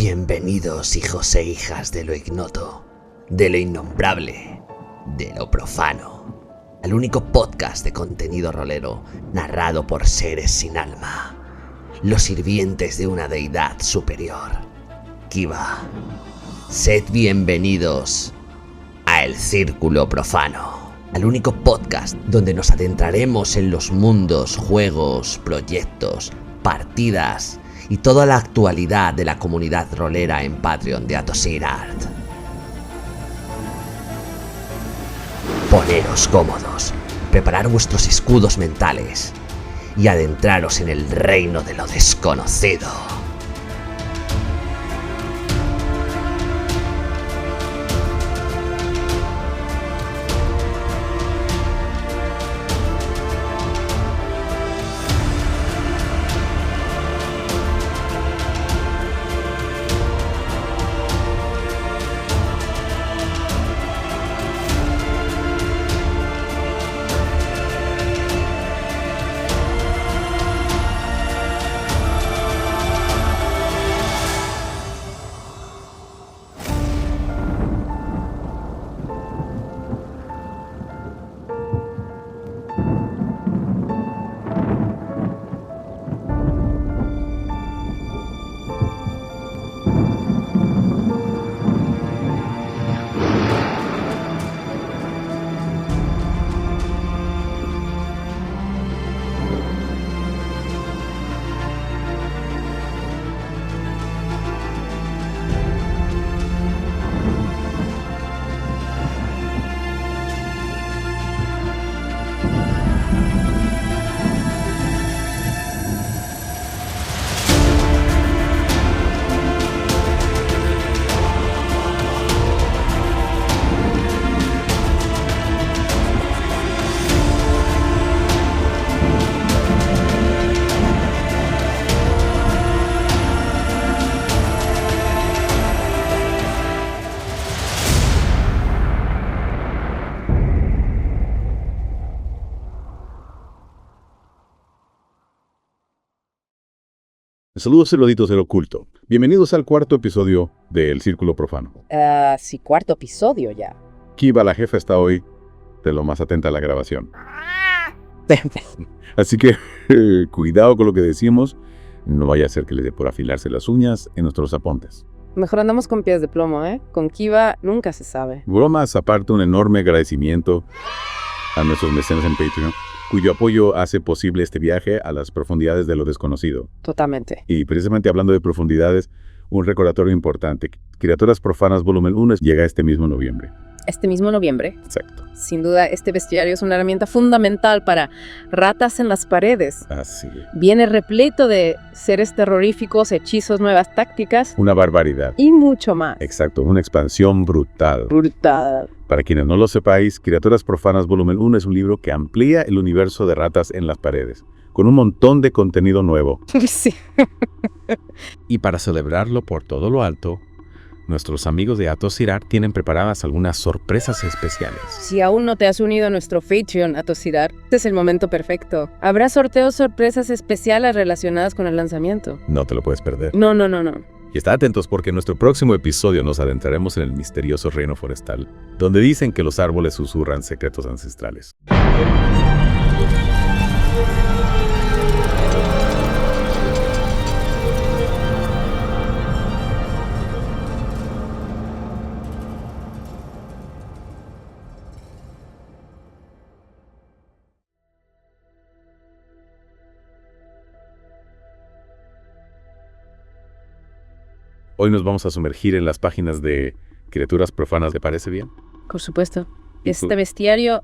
Bienvenidos, hijos e hijas de lo ignoto, de lo innombrable, de lo profano, al único podcast de contenido rolero narrado por seres sin alma, los sirvientes de una deidad superior, Kiva. Sed bienvenidos a El Círculo Profano, al único podcast donde nos adentraremos en los mundos, juegos, proyectos, partidas y toda la actualidad de la comunidad rolera en Patreon de Atosir Art. Poneros cómodos, preparad vuestros escudos mentales y adentraros en el reino de lo desconocido. Saludos eruditos del oculto. Bienvenidos al cuarto episodio de El Círculo Profano. Sí, cuarto episodio ya. Kiva, la jefa, está hoy de lo más atenta a la grabación. Así que cuidado con lo que decimos. No vaya a ser que le dé por afilarse las uñas en nuestros apuntes. Mejor andamos con pies de plomo, ¿eh? Con Kiva nunca se sabe. Bromas aparte, un enorme agradecimiento a nuestros mecenas en Patreon, cuyo apoyo hace posible este viaje a las profundidades de lo desconocido. Totalmente. Y precisamente hablando de profundidades, un recordatorio importante. Criaturas Profanas Volumen 1 llega este mismo noviembre. Este mismo noviembre. Exacto. Sin duda, este bestiario es una herramienta fundamental para ratas en las paredes. Así es. Viene repleto de seres terroríficos, hechizos, nuevas tácticas. Una barbaridad. Y mucho más. Exacto, una expansión brutal. Brutal. Para quienes no lo sepáis, Criaturas Profanas Volumen 1 es un libro que amplía el universo de ratas en las paredes, con un montón de contenido nuevo. Sí. Y para celebrarlo por todo lo alto, nuestros amigos de Atosir Art tienen preparadas algunas sorpresas especiales. Si aún no te has unido a nuestro Patreon, Atosir Art, este es el momento perfecto. Habrá sorteos sorpresas especiales relacionadas con el lanzamiento. No te lo puedes perder. No. Y está atentos porque en nuestro próximo episodio nos adentraremos en el misterioso reino forestal, donde dicen que los árboles susurran secretos ancestrales. Hoy nos vamos a sumergir en las páginas de Criaturas Profanas. ¿Te parece bien? Por supuesto. Este bestiario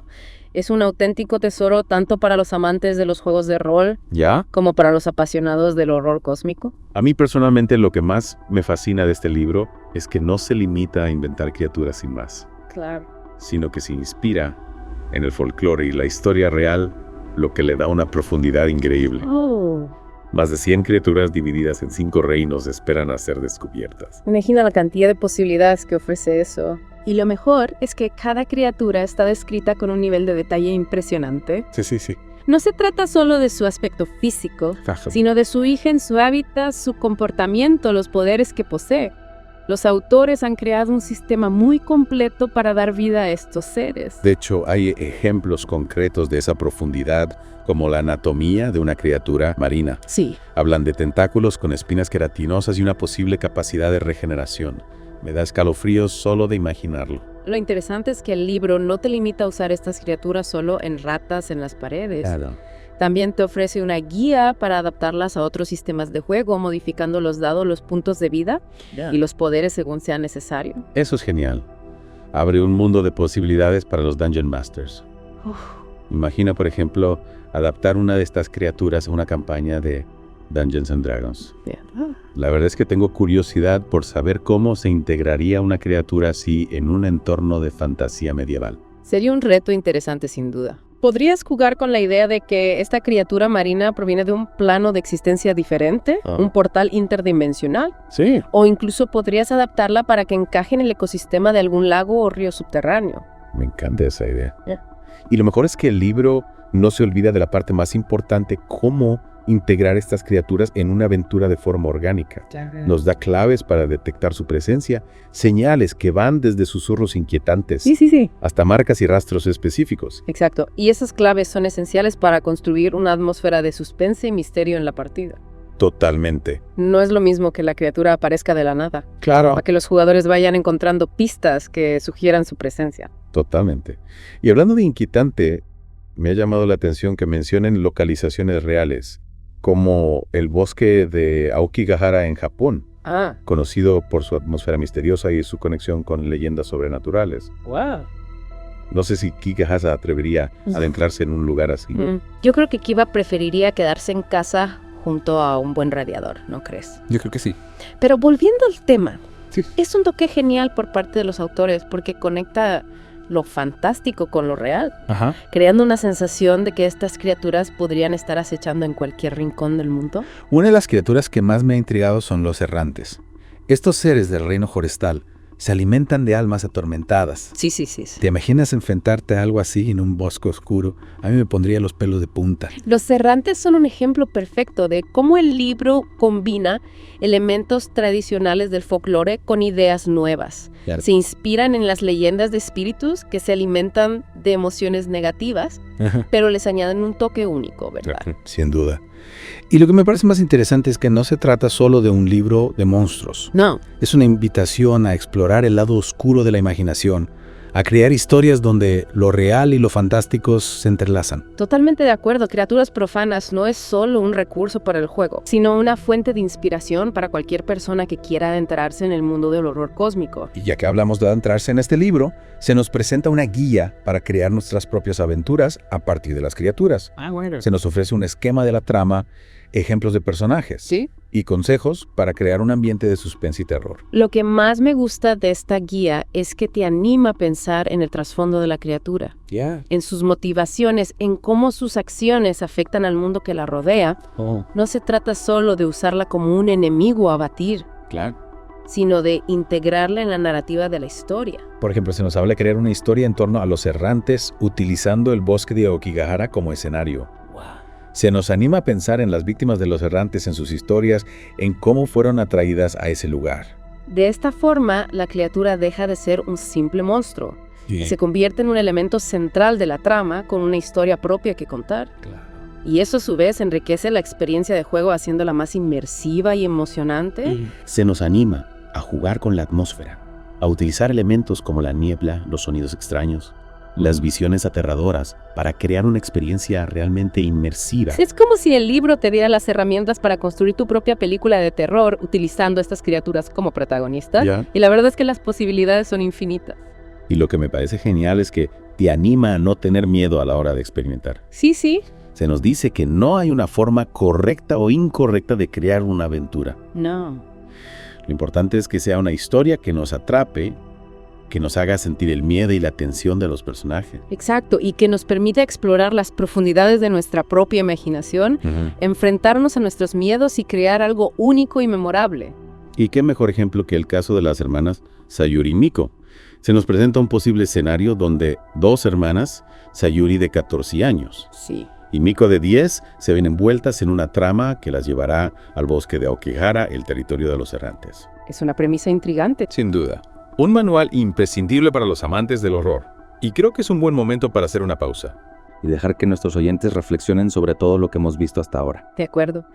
es un auténtico tesoro tanto para los amantes de los juegos de rol ¿Ya? como para los apasionados del horror cósmico. A mí personalmente lo que más me fascina de este libro es que no se limita a inventar criaturas sin más, Claro. sino que se inspira en el folclore y la historia real, lo que le da una profundidad increíble. Oh. Más de 100 criaturas divididas en 5 reinos esperan a ser descubiertas. Imagina la cantidad de posibilidades que ofrece eso. Y lo mejor es que cada criatura está descrita con un nivel de detalle impresionante. Sí. No se trata solo de su aspecto físico, sino de su origen, su hábitat, su comportamiento, los poderes que posee. Los autores han creado un sistema muy completo para dar vida a estos seres. De hecho, hay ejemplos concretos de esa profundidad, como la anatomía de una criatura marina. Sí. Hablan de tentáculos con espinas queratinosas y una posible capacidad de regeneración. Me da escalofríos solo de imaginarlo. Lo interesante es que el libro no te limita a usar estas criaturas solo en ratas en las paredes. Claro. También te ofrece una guía para adaptarlas a otros sistemas de juego, modificando los dados, los puntos de vida y los poderes según sea necesario. Eso es genial. Abre un mundo de posibilidades para los Dungeon Masters. Imagina, por ejemplo, adaptar una de estas criaturas a una campaña de Dungeons and Dragons. La verdad es que tengo curiosidad por saber cómo se integraría una criatura así en un entorno de fantasía medieval. Sería un reto interesante sin duda. Podrías jugar con la idea de que esta criatura marina proviene de un plano de existencia diferente, un portal interdimensional. Sí. O incluso podrías adaptarla para que encaje en el ecosistema de algún lago o río subterráneo. Me encanta esa idea. Y lo mejor es que el libro no se olvida de la parte más importante, cómo integrar estas criaturas en una aventura de forma orgánica. Nos da claves para detectar su presencia, señales que van desde susurros inquietantes hasta marcas y rastros específicos. Exacto. Y esas claves son esenciales para construir una atmósfera de suspense y misterio en la partida. Totalmente. No es lo mismo que la criatura aparezca de la nada. Claro. Para que los jugadores vayan encontrando pistas que sugieran su presencia. Totalmente. Y hablando de inquietante, me ha llamado la atención que mencionen localizaciones reales, como el bosque de Aokigahara en Japón, conocido por su atmósfera misteriosa y su conexión con leyendas sobrenaturales. ¡Wow! No sé si Kika se atrevería a adentrarse en un lugar así. Yo creo que Kiba preferiría quedarse en casa junto a un buen radiador, ¿no crees? Yo creo que sí. Pero volviendo al tema, sí, es un toque genial por parte de los autores porque conecta lo fantástico con lo real, creando una sensación de que estas criaturas podrían estar acechando en cualquier rincón del mundo. Una de las criaturas que más me ha intrigado son los errantes. Estos seres del reino forestal se alimentan de almas atormentadas. Sí. ¿Te imaginas enfrentarte a algo así en un bosque oscuro? A mí me pondría los pelos de punta. Los errantes son un ejemplo perfecto de cómo el libro combina elementos tradicionales del folclore con ideas nuevas. Claro. Se inspiran en las leyendas de espíritus que se alimentan de emociones negativas, pero les añaden un toque único, ¿verdad? Sin duda. Y lo que me parece más interesante es que no se trata solo de un libro de monstruos. No. Es una invitación a explorar el lado oscuro de la imaginación, a crear historias donde lo real y lo fantástico se entrelazan. Totalmente de acuerdo. Criaturas profanas no es solo un recurso para el juego, sino una fuente de inspiración para cualquier persona que quiera adentrarse en el mundo del horror cósmico. Y ya que hablamos de adentrarse en este libro, se nos presenta una guía para crear nuestras propias aventuras a partir de las criaturas. Bueno. Se nos ofrece un esquema de la trama, ejemplos de personajes. Sí. Y consejos para crear un ambiente de suspense y terror. Lo que más me gusta de esta guía es que te anima a pensar en el trasfondo de la criatura, en sus motivaciones, en cómo sus acciones afectan al mundo que la rodea. No se trata solo de usarla como un enemigo a abatir, sino de integrarla en la narrativa de la historia. Por ejemplo, se nos habla de crear una historia en torno a los errantes utilizando el bosque de Aokigahara como escenario. Se nos anima a pensar en las víctimas de los errantes, en sus historias, en cómo fueron atraídas a ese lugar. De esta forma, la criatura deja de ser un simple monstruo. Se convierte en un elemento central de la trama con una historia propia que contar. Y eso a su vez enriquece la experiencia de juego haciéndola más inmersiva y emocionante. Se nos anima a jugar con la atmósfera, a utilizar elementos como la niebla, los sonidos extraños, las visiones aterradoras para crear una experiencia realmente inmersiva. Es como si el libro te diera las herramientas para construir tu propia película de terror utilizando estas criaturas como protagonistas. Y la verdad es que las posibilidades son infinitas. Y lo que me parece genial es que te anima a no tener miedo a la hora de experimentar. Sí. Se nos dice que no hay una forma correcta o incorrecta de crear una aventura. No. Lo importante es que sea una historia que nos atrape, que nos haga sentir el miedo y la tensión de los personajes. Exacto, y que nos permita explorar las profundidades de nuestra propia imaginación, enfrentarnos a nuestros miedos y crear algo único y memorable. Y qué mejor ejemplo que el caso de las hermanas Sayuri y Miko. Se nos presenta un posible escenario donde dos hermanas, Sayuri de 14 años, y Miko de 10 se ven envueltas en una trama que las llevará al bosque de Aokigahara, el territorio de los errantes. Es una premisa intrigante. Sin duda. Un manual imprescindible para los amantes del horror. Y creo que es un buen momento para hacer una pausa. Y dejar que nuestros oyentes reflexionen sobre todo lo que hemos visto hasta ahora. De acuerdo.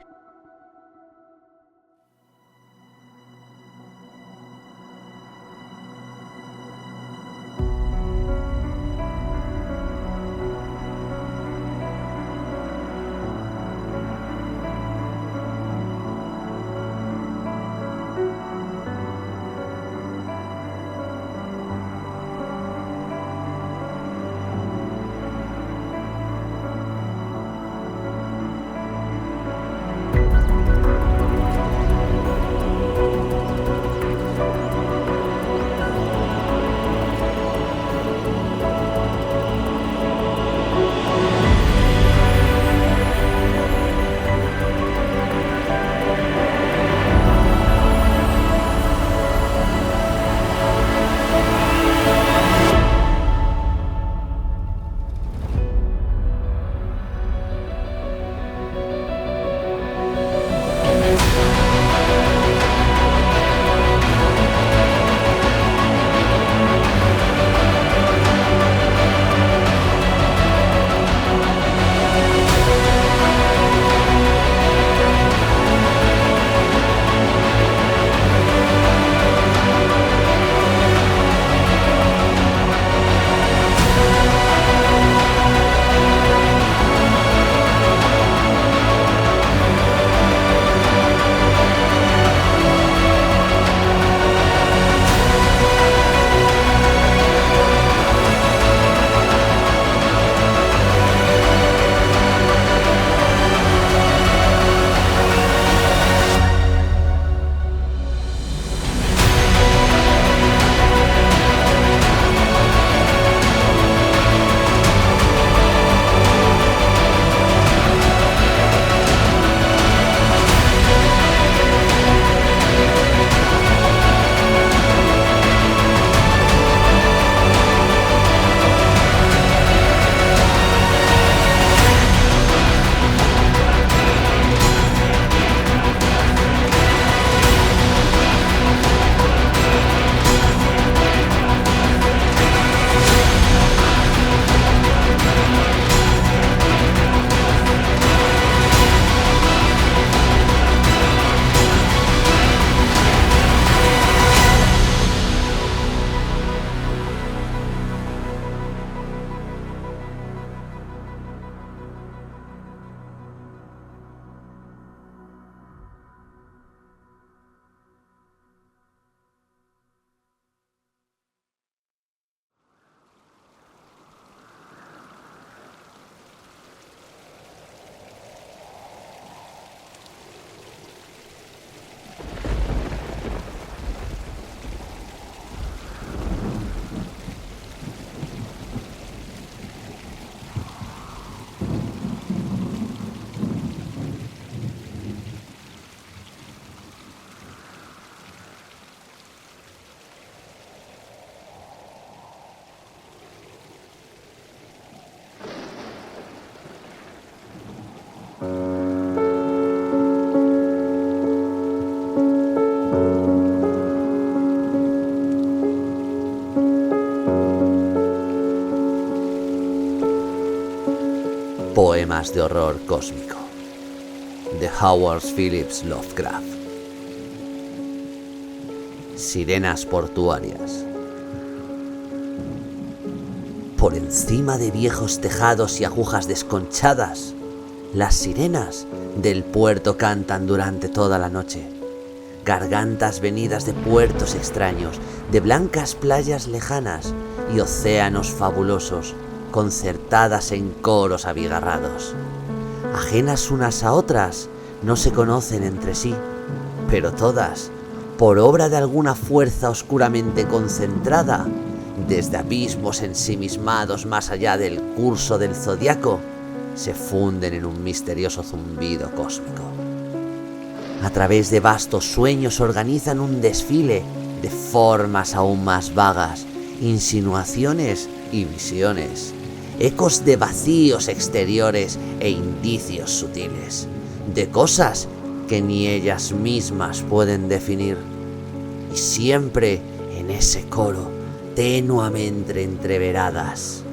Poemas de horror cósmico de Howard Phillips Lovecraft. Sirenas portuarias. Por encima de viejos tejados y agujas desconchadas, las sirenas del puerto cantan durante toda la noche. Gargantas venidas de puertos extraños, de blancas playas lejanas y océanos fabulosos, concertadas en coros abigarrados. Ajenas unas a otras, no se conocen entre sí, pero todas, por obra de alguna fuerza oscuramente concentrada, desde abismos ensimismados más allá del curso del zodiaco, se funden en un misterioso zumbido cósmico. A través de vastos sueños organizan un desfile de formas aún más vagas, insinuaciones y visiones, ecos de vacíos exteriores e indicios sutiles, de cosas que ni ellas mismas pueden definir. Y siempre en ese coro, tenuamente entreveradas.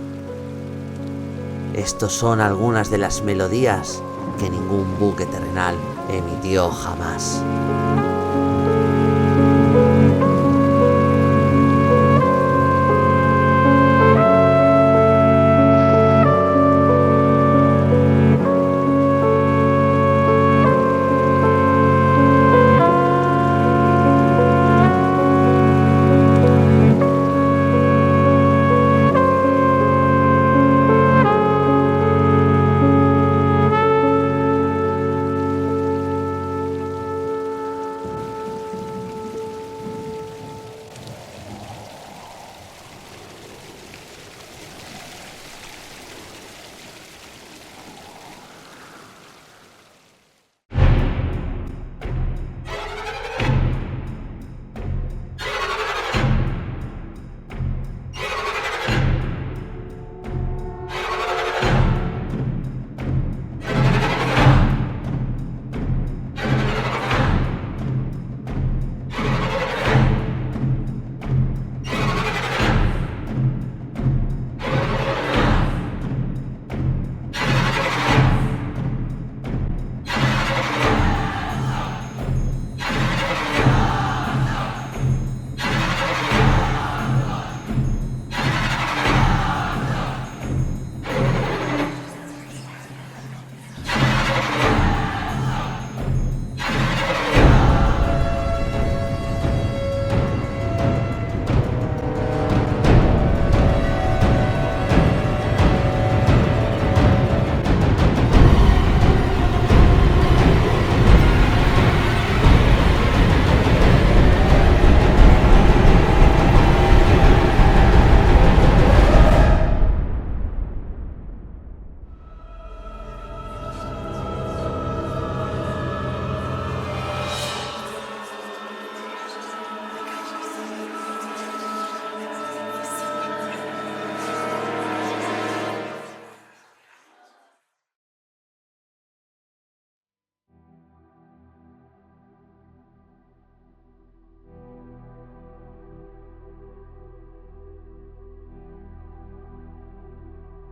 Estos son algunas de las melodías que ningún buque terrenal emitió jamás.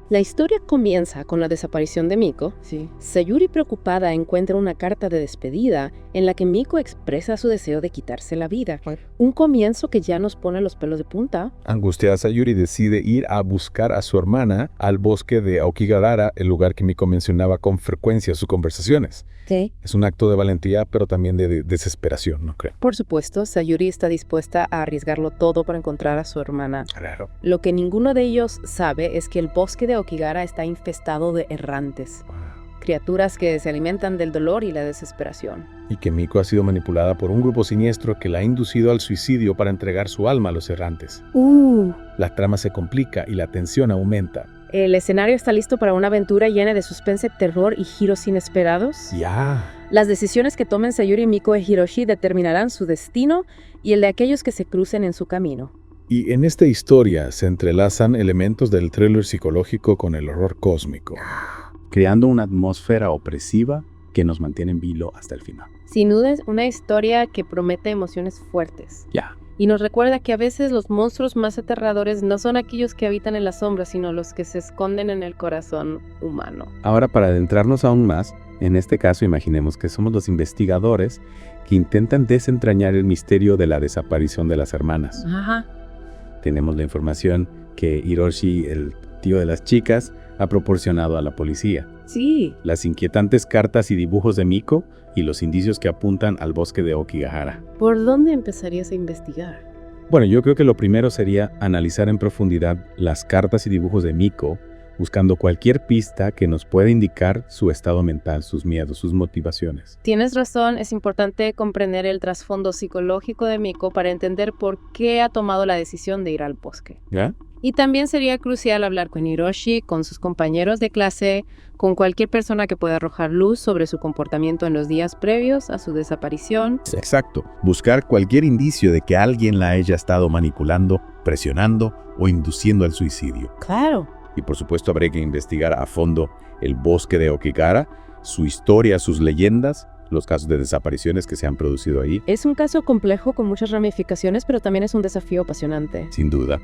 La historia comienza con la desaparición de Miko. Sí. Sayuri, preocupada, encuentra una carta de despedida en la que Miko expresa su deseo de quitarse la vida. Un comienzo que ya nos pone los pelos de punta. Angustiada, Sayuri decide ir a buscar a su hermana al bosque de Aokigahara, el lugar que Miko mencionaba con frecuencia en sus conversaciones. Sí. Es un acto de valentía, pero también de desesperación, ¿no creo? Por supuesto, Sayuri está dispuesta a arriesgarlo todo para encontrar a su hermana. Claro. Lo que ninguno de ellos sabe es que el bosque de Aokigahara está infestado de errantes. Criaturas que se alimentan del dolor y la desesperación. Y que Miko ha sido manipulada por un grupo siniestro que la ha inducido al suicidio para entregar su alma a los errantes. La trama se complica y la tensión aumenta. El escenario está listo para una aventura llena de suspense, terror y giros inesperados. Ya. Las decisiones que tomen Sayuri, Miko y Hiroshi determinarán su destino y el de aquellos que se crucen en su camino. Y en esta historia se entrelazan elementos del thriller psicológico con el horror cósmico, creando una atmósfera opresiva que nos mantiene en vilo hasta el final. Sin duda es una historia que promete emociones fuertes. Ya. Y nos recuerda que a veces los monstruos más aterradores no son aquellos que habitan en las sombras, sino los que se esconden en el corazón humano. Ahora, para adentrarnos aún más, en este caso imaginemos que somos los investigadores que intentan desentrañar el misterio de la desaparición de las hermanas. Ajá. Tenemos la información que Hiroshi, el tío de las chicas, ha proporcionado a la policía. Sí. Las inquietantes cartas y dibujos de Miko y los indicios que apuntan al bosque de Aokigahara. ¿Por dónde empezarías a investigar? Bueno, yo creo que lo primero sería analizar en profundidad las cartas y dibujos de Miko, buscando cualquier pista que nos pueda indicar su estado mental, sus miedos, sus motivaciones. Tienes razón, es importante comprender el trasfondo psicológico de Miko para entender por qué ha tomado la decisión de ir al bosque. ¿Ya? Y también sería crucial hablar con Hiroshi, con sus compañeros de clase, con cualquier persona que pueda arrojar luz sobre su comportamiento en los días previos a su desaparición. Exacto. Buscar cualquier indicio de que alguien la haya estado manipulando, presionando o induciendo al suicidio. Claro. Y por supuesto habrá que investigar a fondo el bosque de Aokigahara, su historia, sus leyendas, los casos de desapariciones que se han producido ahí. Es un caso complejo con muchas ramificaciones, pero también es un desafío apasionante. Sin duda.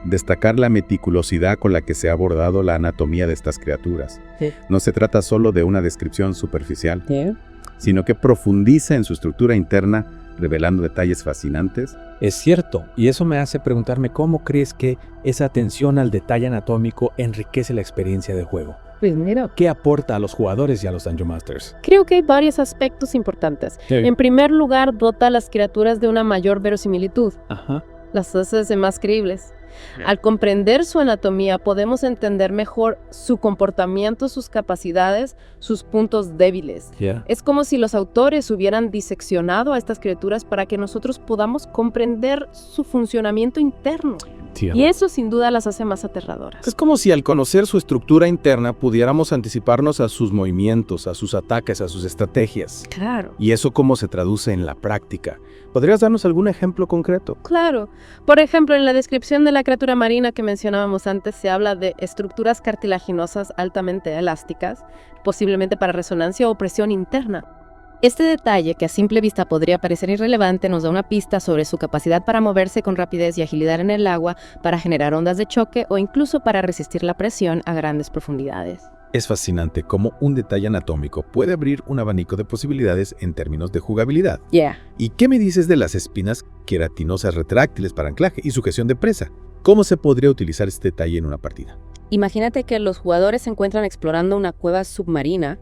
Destacar la meticulosidad con la que se ha abordado la anatomía de estas criaturas. Sí. No se trata solo de una descripción superficial, ¿Sí? sino que profundiza en su estructura interna, revelando detalles fascinantes. Es cierto, y eso me hace preguntarme cómo crees que esa atención al detalle anatómico enriquece la experiencia de juego. Pues mira, ¿Qué aporta a los jugadores y a los Dungeon Masters? creo que hay varios aspectos importantes. Sí. En primer lugar, dota a las criaturas de una mayor verosimilitud. Ajá. Las hace más creíbles. Al comprender su anatomía, podemos entender mejor su comportamiento, sus capacidades, sus puntos débiles. Yeah. Es como si los autores hubieran diseccionado a estas criaturas para que nosotros podamos comprender su funcionamiento interno. Y eso sin duda las hace más aterradoras. Es como si al conocer su estructura interna pudiéramos anticiparnos a sus movimientos, a sus ataques, a sus estrategias. Claro. ¿Y eso cómo se traduce en la práctica? ¿Podrías darnos algún ejemplo concreto? Claro. Por ejemplo, en la descripción de la criatura marina que mencionábamos antes, se habla de estructuras cartilaginosas altamente elásticas, posiblemente para resonancia o presión interna. Este detalle, que a simple vista podría parecer irrelevante, nos da una pista sobre su capacidad para moverse con rapidez y agilidad en el agua, para generar ondas de choque o incluso para resistir la presión a grandes profundidades. Es fascinante cómo un detalle anatómico puede abrir un abanico de posibilidades en términos de jugabilidad. ¿Y qué me dices de las espinas queratinosas retráctiles para anclaje y sujeción de presa? ¿Cómo se podría utilizar este detalle en una partida? Imagínate que los jugadores se encuentran explorando una cueva submarina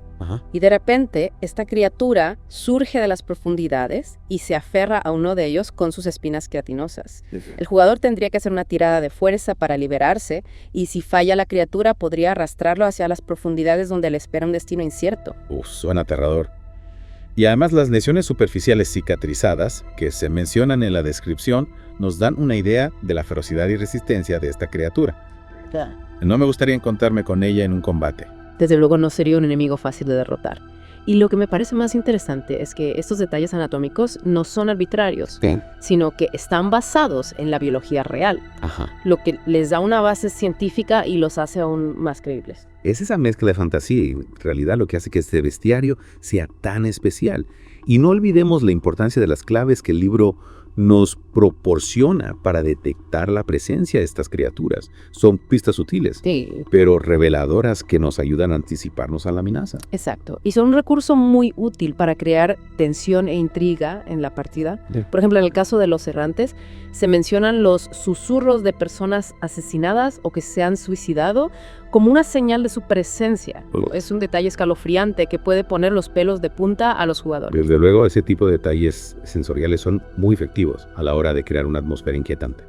y de repente esta criatura surge de las profundidades y se aferra a uno de ellos con sus espinas queratinosas. El jugador tendría que hacer una tirada de fuerza para liberarse y si falla la criatura podría arrastrarlo hacia las profundidades donde le espera un destino incierto. Suena aterrador. Y además las lesiones superficiales cicatrizadas, que se mencionan en la descripción, nos dan una idea de la ferocidad y resistencia de esta criatura. No me gustaría encontrarme con ella en un combate. Desde luego no sería un enemigo fácil de derrotar. Y lo que me parece más interesante es que estos detalles anatómicos no son arbitrarios, sino que están basados en la biología real, lo que les da una base científica y los hace aún más creíbles. Es esa mezcla de fantasía y realidad lo que hace que este bestiario sea tan especial. Y no olvidemos la importancia de las claves que el libro nos proporciona para detectar la presencia de estas criaturas. Son pistas sutiles, pero reveladoras que nos ayudan a anticiparnos a la amenaza. Exacto. Y son un recurso muy útil para crear tensión e intriga en la partida. Por ejemplo, en el caso de los errantes, se mencionan los susurros de personas asesinadas o que se han suicidado como una señal de su presencia. Es un detalle escalofriante que puede poner los pelos de punta a los jugadores. Desde luego, ese tipo de detalles sensoriales son muy efectivos a la hora de crear una atmósfera inquietante.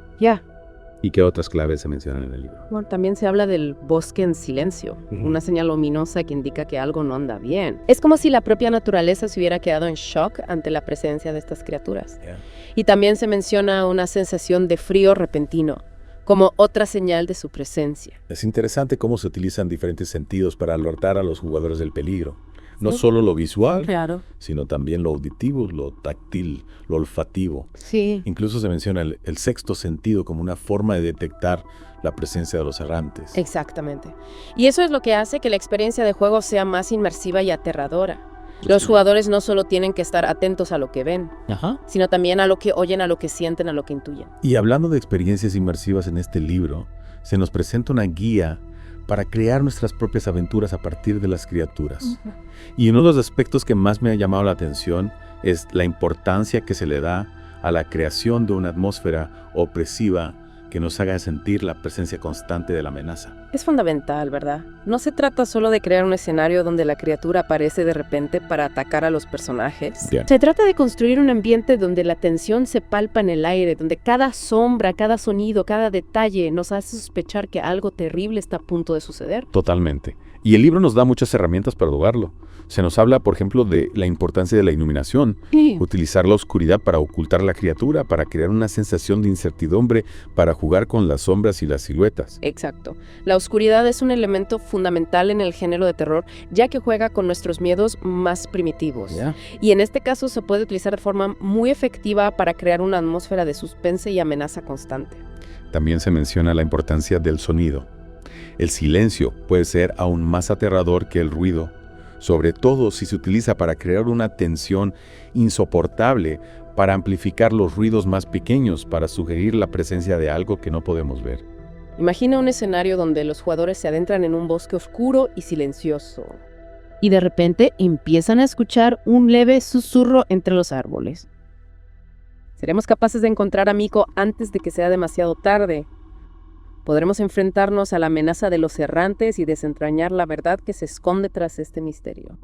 ¿Y qué otras claves se mencionan en el libro? Bueno, también se habla del bosque en silencio, una señal ominosa que indica que algo no anda bien. Es como si la propia naturaleza se hubiera quedado en shock ante la presencia de estas criaturas. Y también se menciona una sensación de frío repentino, como otra señal de su presencia. Es interesante cómo se utilizan diferentes sentidos para alertar a los jugadores del peligro. No solo lo visual, sino también lo auditivo, lo táctil, lo olfativo. Incluso se menciona el sexto sentido como una forma de detectar la presencia de los errantes. Exactamente. Y eso es lo que hace que la experiencia de juego sea más inmersiva y aterradora. Los jugadores no solo tienen que estar atentos a lo que ven, sino también a lo que oyen, a lo que sienten, a lo que intuyen. Y hablando de experiencias inmersivas en este libro, se nos presenta una guía para crear nuestras propias aventuras a partir de las criaturas. Y uno de los aspectos que más me ha llamado la atención es la importancia que se le da a la creación de una atmósfera opresiva que nos haga sentir la presencia constante de la amenaza. Es fundamental, ¿verdad? No se trata solo de crear un escenario donde la criatura aparece de repente para atacar a los personajes. Se trata de construir un ambiente donde la tensión se palpa en el aire, donde cada sombra, cada sonido, cada detalle nos hace sospechar que algo terrible está a punto de suceder. Totalmente. Y el libro nos da muchas herramientas para lograrlo. Se nos habla, por ejemplo, de la importancia de la iluminación, utilizar la oscuridad para ocultar la criatura, para crear una sensación de incertidumbre, para jugar con las sombras y las siluetas. Exacto. La oscuridad es un elemento fundamental en el género de terror, ya que juega con nuestros miedos más primitivos. Y en este caso se puede utilizar de forma muy efectiva para crear una atmósfera de suspense y amenaza constante. También se menciona la importancia del sonido. El silencio puede ser aún más aterrador que el ruido, sobre todo si se utiliza para crear una tensión insoportable, para amplificar los ruidos más pequeños, para sugerir la presencia de algo que no podemos ver. Imagina un escenario donde los jugadores se adentran en un bosque oscuro y silencioso. Y de repente empiezan a escuchar un leve susurro entre los árboles. ¿Seremos capaces de encontrar a Miko antes de que sea demasiado tarde? ¿Podremos enfrentarnos a la amenaza de los errantes y desentrañar la verdad que se esconde tras este misterio?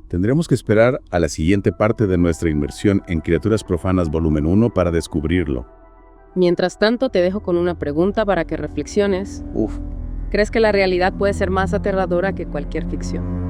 Tendremos que esperar a la siguiente parte de nuestra inmersión en Criaturas Profanas Volumen 1 para descubrirlo. Mientras tanto, te dejo con una pregunta para que reflexiones. ¿Crees que la realidad puede ser más aterradora que cualquier ficción?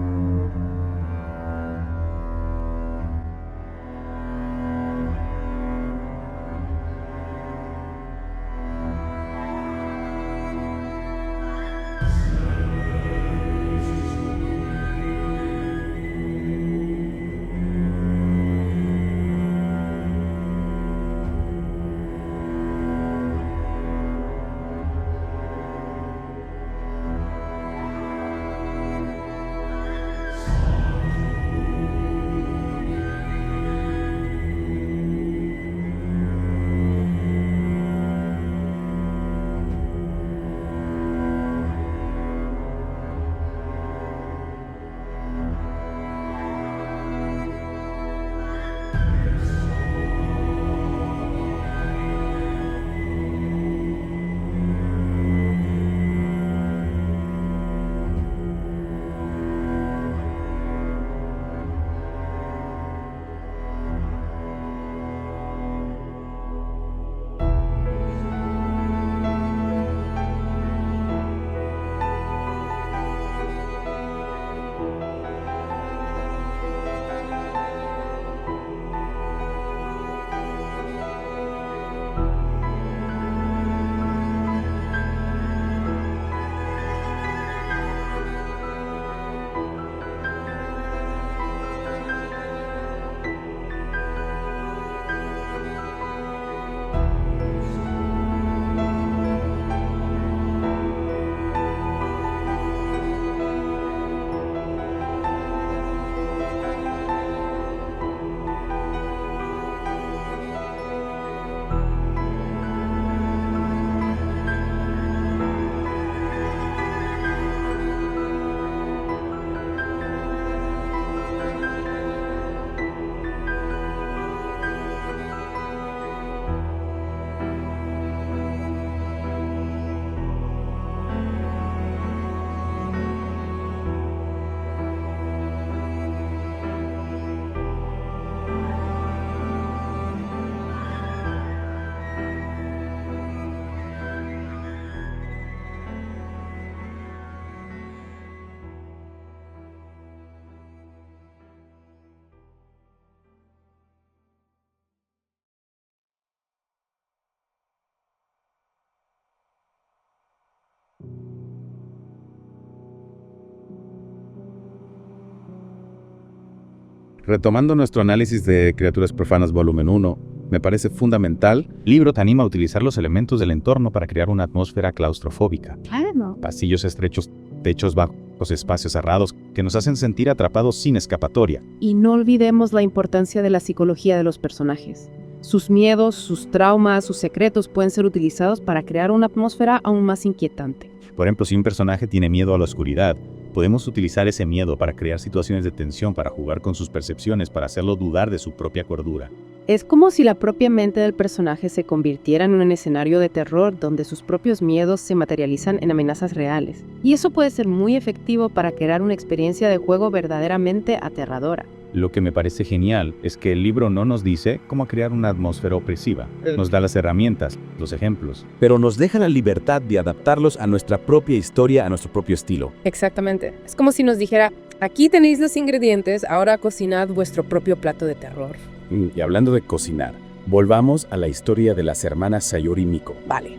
Retomando nuestro análisis de Criaturas Profanas Volumen 1, me parece fundamental. El libro te anima a utilizar los elementos del entorno para crear una atmósfera claustrofóbica. Claro. Pasillos estrechos, techos bajos, espacios cerrados que nos hacen sentir atrapados sin escapatoria. Y no olvidemos la importancia de la psicología de los personajes. Sus miedos, sus traumas, sus secretos pueden ser utilizados para crear una atmósfera aún más inquietante. Por ejemplo, si un personaje tiene miedo a la oscuridad, podemos utilizar ese miedo para crear situaciones de tensión, para jugar con sus percepciones, para hacerlo dudar de su propia cordura. Es como si la propia mente del personaje se convirtiera en un escenario de terror donde sus propios miedos se materializan en amenazas reales. Y eso puede ser muy efectivo para crear una experiencia de juego verdaderamente aterradora. Lo que me parece genial es que el libro no nos dice cómo crear una atmósfera opresiva. Nos da las herramientas, los ejemplos. Pero nos deja la libertad de adaptarlos a nuestra propia historia, a nuestro propio estilo. Exactamente. Es como si nos dijera, aquí tenéis los ingredientes, ahora cocinad vuestro propio plato de terror. Y hablando de cocinar, volvamos a la historia de las hermanas Sayori y Miko. Vale.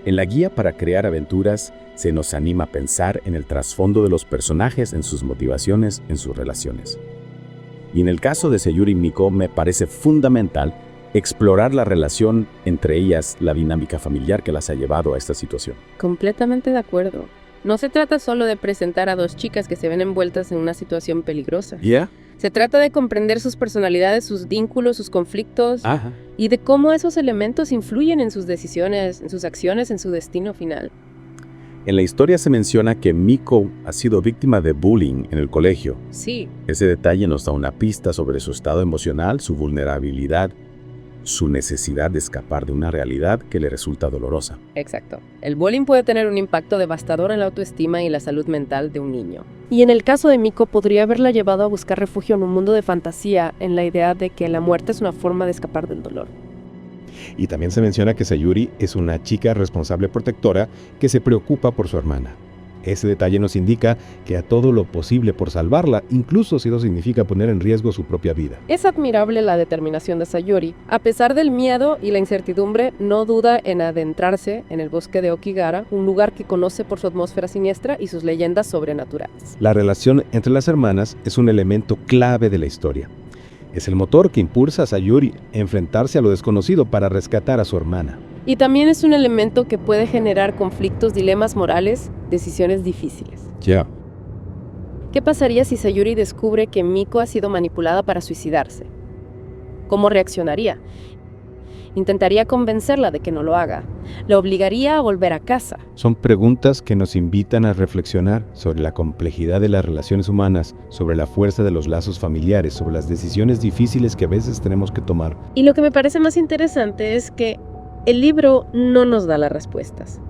En la guía para crear aventuras, se nos anima a pensar en el trasfondo de los personajes, en sus motivaciones, en sus relaciones. Y en el caso de Sayori y Miko me parece fundamental explorar la relación entre ellas, la dinámica familiar que las ha llevado a esta situación. Completamente de acuerdo. No se trata solo de presentar a dos chicas que se ven envueltas en una situación peligrosa. ¿Ya? Se trata de comprender sus personalidades, sus vínculos, sus conflictos y de cómo esos elementos influyen en sus decisiones, en sus acciones, en su destino final. En la historia se menciona que Miko ha sido víctima de bullying en el colegio. Sí. Ese detalle nos da una pista sobre su estado emocional, su vulnerabilidad, su necesidad de escapar de una realidad que le resulta dolorosa. Exacto. El bullying puede tener un impacto devastador en la autoestima y la salud mental de un niño. Y en el caso de Miko, podría haberla llevado a buscar refugio en un mundo de fantasía, en la idea de que la muerte es una forma de escapar del dolor. Y también se menciona que Sayuri es una chica responsable protectora que se preocupa por su hermana. Ese detalle nos indica que a todo lo posible por salvarla, incluso si eso significa poner en riesgo su propia vida. Es admirable la determinación de Sayuri. A pesar del miedo y la incertidumbre, no duda en adentrarse en el bosque de Okigahara, un lugar que conoce por su atmósfera siniestra y sus leyendas sobrenaturales. La relación entre las hermanas es un elemento clave de la historia. Es el motor que impulsa a Sayuri a enfrentarse a lo desconocido para rescatar a su hermana. Y también es un elemento que puede generar conflictos, dilemas morales, decisiones difíciles. Ya. ¿Qué pasaría si Sayuri descubre que Miko ha sido manipulada para suicidarse? ¿Cómo reaccionaría? Intentaría convencerla de que no lo haga. ¿La obligaría a volver a casa? Son preguntas que nos invitan a reflexionar sobre la complejidad de las relaciones humanas, sobre la fuerza de los lazos familiares, sobre las decisiones difíciles que a veces tenemos que tomar. Y lo que me parece más interesante es que el libro no nos da las respuestas.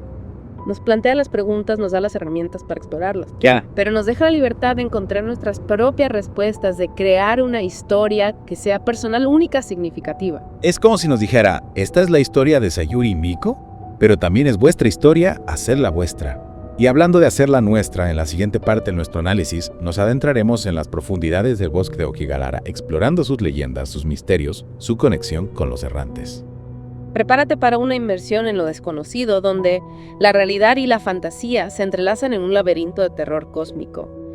Nos plantea las preguntas, nos da las herramientas para explorarlas. Pero nos deja la libertad de encontrar nuestras propias respuestas, de crear una historia que sea personal, única, significativa. Es como si nos dijera, esta es la historia de Sayuri y Miko, pero también es vuestra historia, hacerla vuestra. Y hablando de hacerla nuestra, en la siguiente parte de nuestro análisis, nos adentraremos en las profundidades del bosque de Okigahara, explorando sus leyendas, sus misterios, su conexión con los errantes. Prepárate para una inmersión en lo desconocido, donde la realidad y la fantasía se entrelazan en un laberinto de terror cósmico.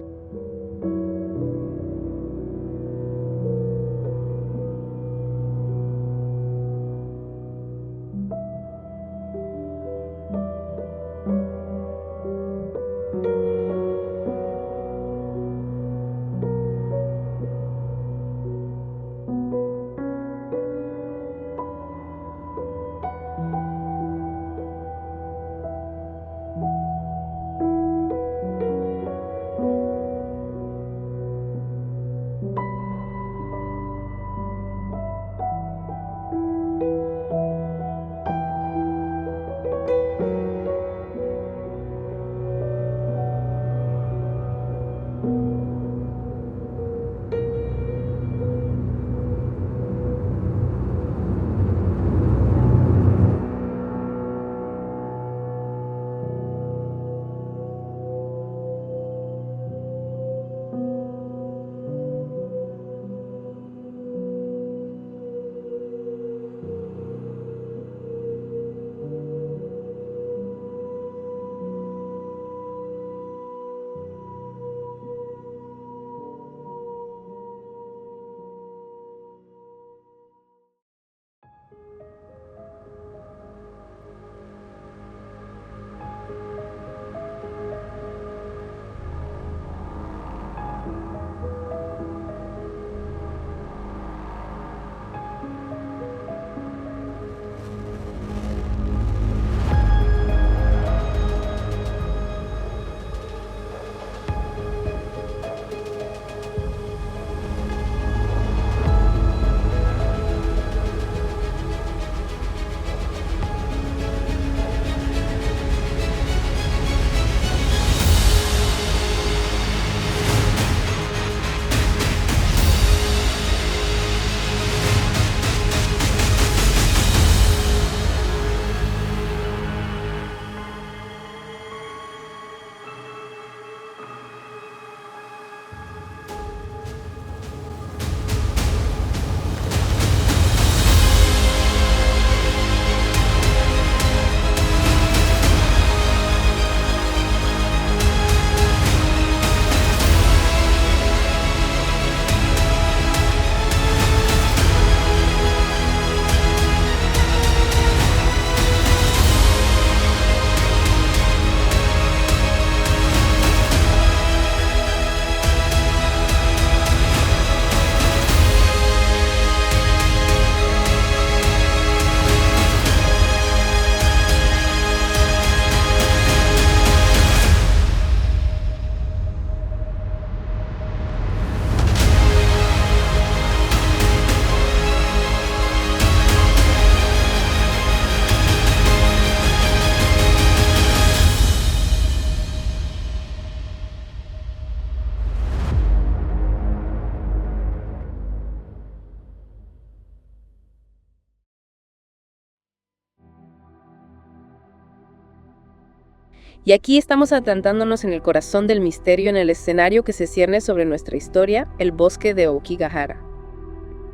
Y aquí estamos adentrándonos en el corazón del misterio, en el escenario que se cierne sobre nuestra historia, el bosque de Aokigahara.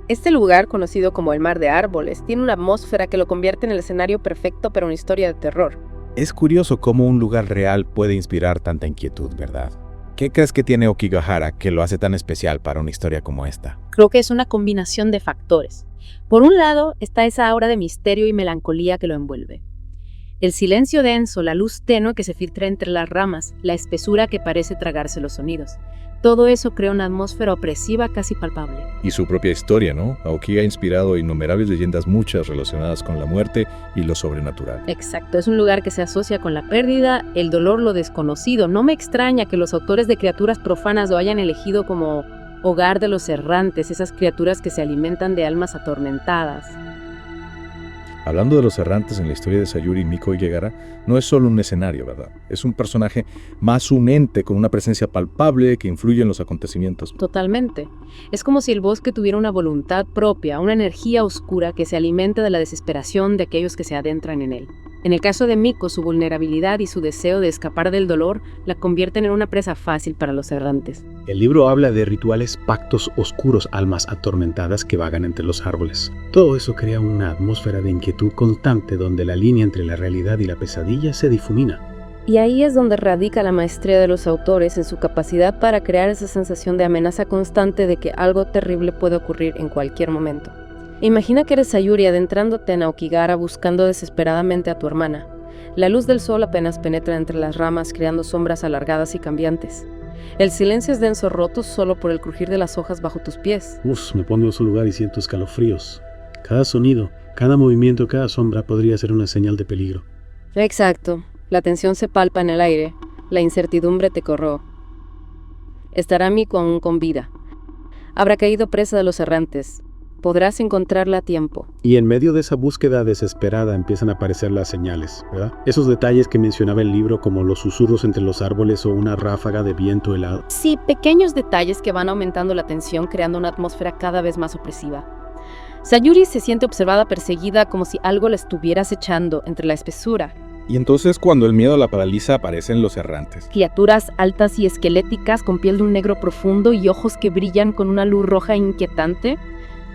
Este lugar, conocido como el Mar de Árboles, tiene una atmósfera que lo convierte en el escenario perfecto para una historia de terror. Es curioso cómo un lugar real puede inspirar tanta inquietud, ¿verdad? ¿Qué crees que tiene Aokigahara que lo hace tan especial para una historia como esta? Creo que es una combinación de factores. Por un lado, está esa aura de misterio y melancolía que lo envuelve. El silencio denso, la luz tenue que se filtra entre las ramas, la espesura que parece tragarse los sonidos. Todo eso crea una atmósfera opresiva casi palpable. Y su propia historia, ¿no? Aoki ha inspirado innumerables leyendas, muchas relacionadas con la muerte y lo sobrenatural. Exacto, es un lugar que se asocia con la pérdida, el dolor, lo desconocido. No me extraña que los autores de criaturas profanas lo hayan elegido como hogar de los errantes, esas criaturas que se alimentan de almas atormentadas. Hablando de los errantes en la historia de Sayuri, Miko Oigahara no es solo un escenario, ¿verdad? Es un personaje más un ente con una presencia palpable que influye en los acontecimientos. Totalmente. Es como si el bosque tuviera una voluntad propia, una energía oscura que se alimenta de la desesperación de aquellos que se adentran en él. En el caso de Miko, su vulnerabilidad y su deseo de escapar del dolor la convierten en una presa fácil para los errantes. El libro habla de rituales, pactos oscuros, almas atormentadas que vagan entre los árboles. Todo eso crea una atmósfera de inquietud constante donde la línea entre la realidad y la pesadilla se difumina. Y ahí es donde radica la maestría de los autores en su capacidad para crear esa sensación de amenaza constante de que algo terrible puede ocurrir en cualquier momento. Imagina que eres Sayuri adentrándote en Aokigahara buscando desesperadamente a tu hermana. La luz del sol apenas penetra entre las ramas creando sombras alargadas y cambiantes. El silencio es denso, roto solo por el crujir de las hojas bajo tus pies. Me pongo en su lugar y siento escalofríos. Cada sonido, cada movimiento, cada sombra podría ser una señal de peligro. Exacto. La tensión se palpa en el aire. La incertidumbre te corroe. ¿Estará Miko aún con vida? ¿Habrá caído presa de los errantes? Podrás encontrarla a tiempo. Y en medio de esa búsqueda desesperada empiezan a aparecer las señales, ¿verdad? Esos detalles que mencionaba el libro, como los susurros entre los árboles o una ráfaga de viento helado. Sí, pequeños detalles que van aumentando la tensión, creando una atmósfera cada vez más opresiva. Sayuri se siente observada, perseguida, como si algo la estuviera acechando entre la espesura. Y entonces, cuando el miedo la paraliza, aparecen los errantes. Criaturas altas y esqueléticas con piel de un negro profundo y ojos que brillan con una luz roja inquietante.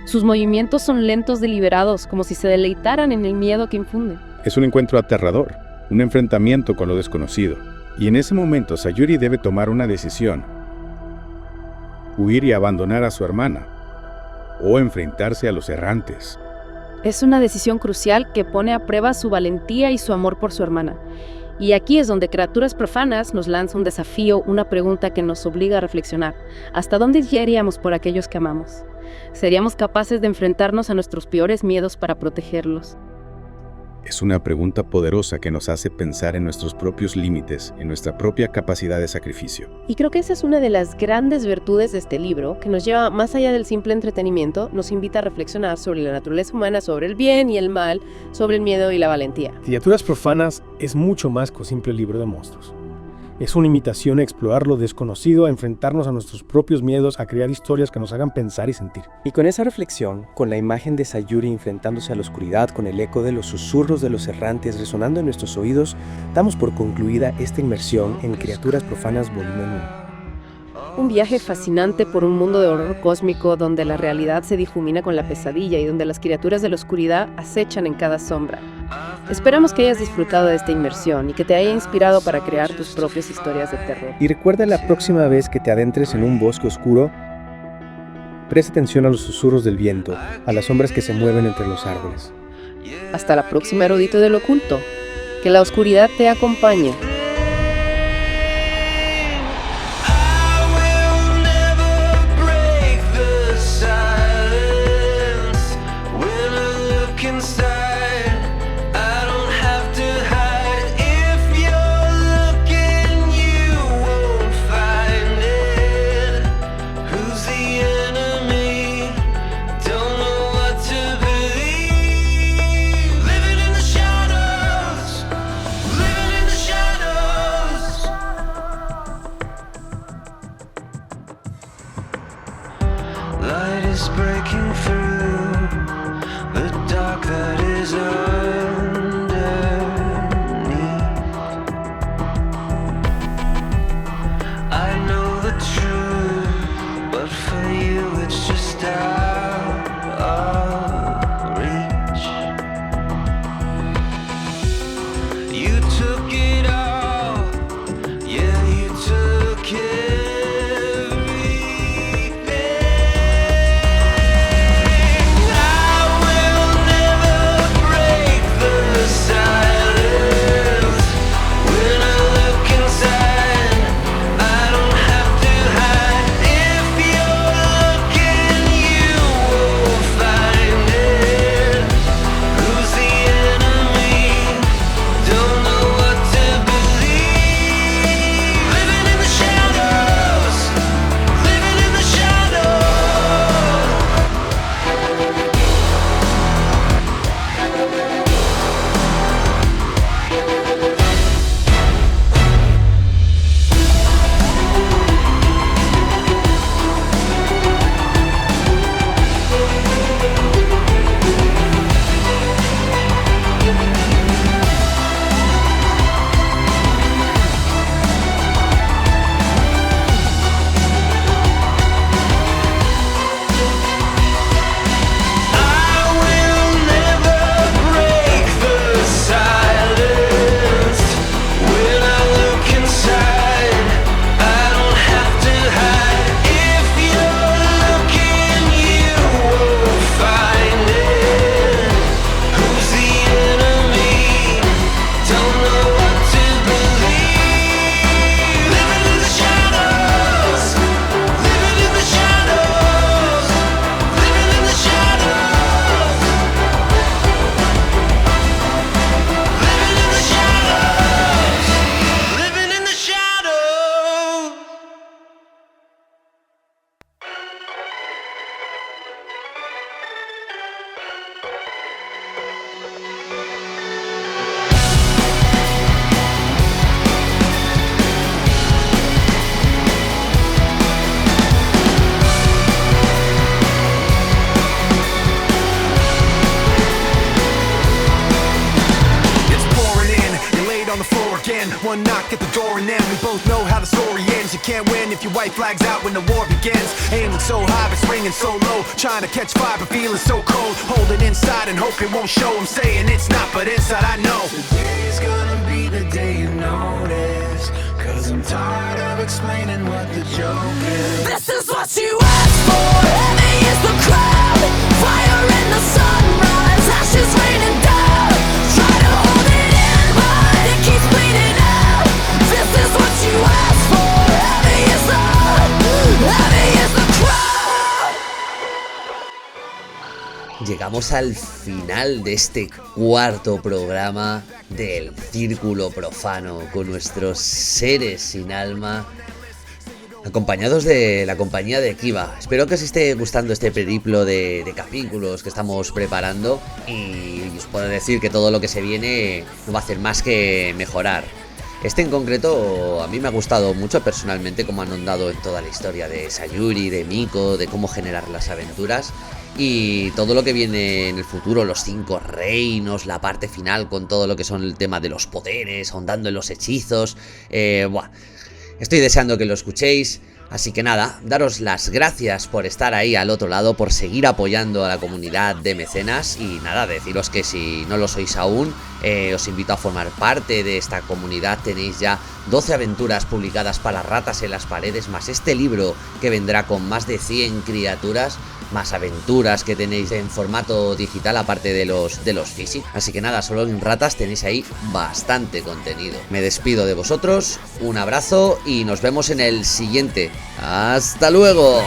Sus movimientos son lentos, deliberados, como si se deleitaran en el miedo que infunden. Es un encuentro aterrador, un enfrentamiento con lo desconocido. Y en ese momento, Sayuri debe tomar una decisión. Huir y abandonar a su hermana, o enfrentarse a los errantes. Es una decisión crucial que pone a prueba su valentía y su amor por su hermana. Y aquí es donde Criaturas Profanas nos lanza un desafío, una pregunta que nos obliga a reflexionar. ¿Hasta dónde iríamos por aquellos que amamos? ¿Seríamos capaces de enfrentarnos a nuestros peores miedos para protegerlos? Es una pregunta poderosa que nos hace pensar en nuestros propios límites, en nuestra propia capacidad de sacrificio. Y creo que esa es una de las grandes virtudes de este libro, que nos lleva más allá del simple entretenimiento, nos invita a reflexionar sobre la naturaleza humana, sobre el bien y el mal, sobre el miedo y la valentía. Criaturas Profanas es mucho más que un simple libro de monstruos. Es una invitación a explorar lo desconocido, a enfrentarnos a nuestros propios miedos, a crear historias que nos hagan pensar y sentir. Y con esa reflexión, con la imagen de Sayuri enfrentándose a la oscuridad, con el eco de los susurros de los errantes resonando en nuestros oídos, damos por concluida esta inmersión en Criaturas Profanas Volumen 1. Un viaje fascinante por un mundo de horror cósmico donde la realidad se difumina con la pesadilla y donde las criaturas de la oscuridad acechan en cada sombra. Esperamos que hayas disfrutado de esta inmersión y que te haya inspirado para crear tus propias historias de terror. Y recuerda, la próxima vez que te adentres en un bosque oscuro, presta atención a los susurros del viento, a las sombras que se mueven entre los árboles. Hasta la próxima, erudito del oculto. Que la oscuridad te acompañe. Light is breaking through the dark that is one knock at the door and then we both know how the story ends. You can't win if your white flag's out when the war begins. Aiming so high but swinging so low, trying to catch fire but feeling so cold. Holding inside and hope it won't show. I'm saying it's not, but inside I know today's gonna be the day you notice, 'cause I'm tired of explaining what the joke is. This is what you asked for. Heavy is the crowd, fire in the sunrise, ashes raining down. Try to hold it in, but it keeps bleeding out. This is what you asked for. Heavy is the crowd. Llegamos al final de este cuarto programa del Círculo Profano con nuestros seres sin alma, acompañados de la compañía de Kiva. Espero que os esté gustando este periplo de capítulos que estamos preparando y os puedo decir que todo lo que se viene no va a hacer más que mejorar. Este en concreto a mí me ha gustado mucho personalmente, cómo han ahondado en toda la historia de Sayuri, de Miko, de cómo generar las aventuras y todo lo que viene en el futuro, los 5 reinos, la parte final con todo lo que son el tema de los poderes, ahondando en los hechizos. Estoy deseando que lo escuchéis. Así que nada, daros las gracias por estar ahí al otro lado, por seguir apoyando a la comunidad de mecenas y nada, deciros que si no lo sois aún, os invito a formar parte de esta comunidad. Tenéis ya 12 aventuras publicadas para Ratas en las Paredes, más este libro que vendrá con más de 100 criaturas, más aventuras que tenéis en formato digital aparte de los físicos. Así que nada, solo en Ratas tenéis ahí bastante contenido. Me despido de vosotros, un abrazo y nos vemos en el siguiente. ¡Hasta luego!